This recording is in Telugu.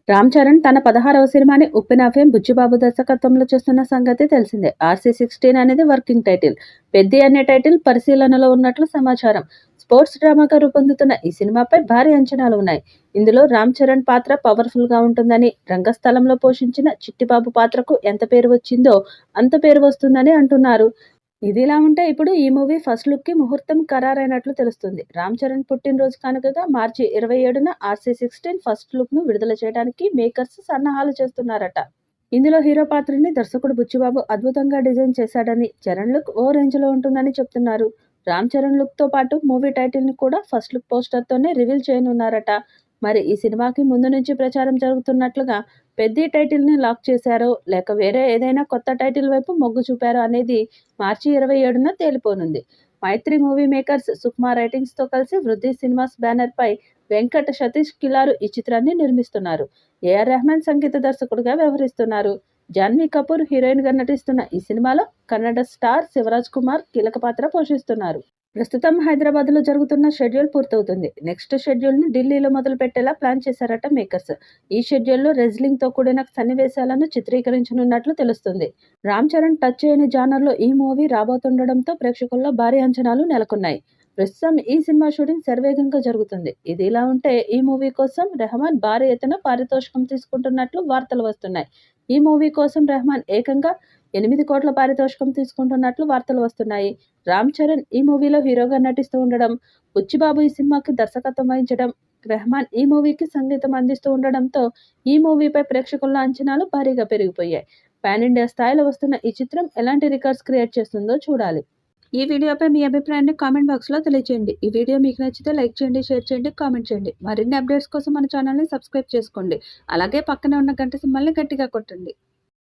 రామ్ చరణ్ తన 16వ సినిమాని 'ఉప్పెన' ఫేమ్ బుచ్చిబాబు దర్శకత్వంలో చేస్తున్న సంగతి తెలిసిందే. 'ఆర్సీ-16' అనేది వర్కింగ్ టైటిల్. 'పెద్ది' అనే టైటిల్ పరిశీలనలో ఉన్నట్లు సమాచారం. స్పోర్ట్స్ డ్రామాగా రూపొందుతున్న ఈ సినిమాపై భారీ అంచనాలు ఉన్నాయి. ఇందులో రామ్ చరణ్ పాత్ర పవర్ఫుల్గా ఉంటుందని, రంగస్థలంలో పోషించిన చిట్టిబాబు పాత్రకు ఎంత పేరు వచ్చిందో అంత పేరు వస్తుందని అంటున్నారు. ఇదిలా ఉంటే ఇప్పుడు ఈ మూవీ ఫస్ట్ లుక్‌కి ముహూర్తం ఖరారైనట్లు తెలుస్తుంది. రామ్ చరణ్ పుట్టినరోజు కానుకగా మార్చి 27న 'ఆర్సీ-16' ఫస్ట్ లుక్‌ను విడుదల చేయడానికి మేకర్స్ సన్నాహాలు చేస్తున్నారట. ఇందులో హీరో పాత్రని దర్శకుడు బుచ్చిబాబు అద్భుతంగా డిజైన్ చేశాడని, చరణ్ లుక్ ఓ రేంజ్‌లో ఉంటుందని చెప్తున్నారు. రామ్ చరణ్ లుక్‌తో పాటు మూవీ టైటిల్‌ని కూడా ఫస్ట్ లుక్ పోస్టర్‌తోనే రివీల్ చేయనున్నారట. మరి ఈ సినిమాకి ముందు నుంచి ప్రచారం జరుగుతున్నట్లుగా 'పెద్ది' టైటిల్‌ని లాక్ చేశారో, లేక వేరే ఏదైనా కొత్త టైటిల్ వైపు మొగ్గు చూపారో అనేది మార్చి 27న తేలిపోనుంది. మైత్రి మూవీ మేకర్స్ సుకుమార్ రైటింగ్స్‌తో కలిసి వృద్ధి సినిమాస్ బ్యానర్‌పై వెంకట్ సతీష్ కిలారు ఈ చిత్రాన్ని నిర్మిస్తున్నారు. ఏఆర్ రెహమాన్ సంగీత దర్శకుడిగా వ్యవహరిస్తున్నారు. జాన్వీ కపూర్ హీరోయిన్‌గా నటిస్తున్న ఈ సినిమాలో కన్నడ స్టార్ శివరాజ్ కుమార్ కీలక పాత్ర పోషిస్తున్నారు. ప్రస్తుతం హైదరాబాద్‌లో జరుగుతున్న షెడ్యూల్ పూర్తవుతుంది. నెక్స్ట్ షెడ్యూల్‌ని ఢిల్లీలో మొదలుపెట్టేలా ప్లాన్ చేశారట మేకర్స్. ఈ షెడ్యూల్‌లో రెజ్లింగ్‌తో కూడిన సన్నివేశాలను చిత్రీకరించనున్నట్లు తెలుస్తుంది. రామ్ చరణ్ టచ్ చేయని జానర్‌లో ఈ మూవీ రాబోతుండడంతో ప్రేక్షకుల్లో భారీ అంచనాలు నెలకొన్నాయి. ప్రస్తుతం ఈ సినిమా షూటింగ్ శరవేగంగా జరుగుతుంది. ఇదిలా ఉంటే ఈ మూవీ కోసం రెహమాన్ భారీ ఎత్తున పారితోషికం తీసుకుంటున్నట్లు వార్తలు వస్తున్నాయి. ఈ మూవీ కోసం రెహమాన్ ఏకంగా 8 కోట్ల పారితోషికం తీసుకుంటున్నట్లు వార్తలు వస్తున్నాయి. రామ్ చరణ్ ఈ మూవీలో హీరోగా నటిస్తూ ఉండడం, బుచ్చిబాబు ఈ సినిమాకి దర్శకత్వం వహించడం, రెహమాన్ ఈ మూవీకి సంగీతం అందిస్తూ ఉండడంతో ఈ మూవీపై ప్రేక్షకుల్లో అంచనాలు భారీగా పెరిగిపోయాయి. పాన్ ఇండియా స్థాయిలో వస్తున్న ఈ చిత్రం ఎలాంటి రికార్డ్స్ క్రియేట్ చేస్తుందో చూడాలి. ఈ వీడియోపై మీ అభిప్రాయాన్ని కామెంట్ బాక్స్‌లో తెలియజేయండి. ఈ వీడియో మీకు నచ్చితే లైక్ చేయండి, షేర్ చేయండి, కామెంట్ చేయండి. మరిన్ని అప్డేట్స్ కోసం మన ఛానల్‌ని సబ్స్క్రైబ్ చేసుకోండి. అలాగే పక్కనే ఉన్న గంట సింబల్‌ని గట్టిగా కొట్టండి.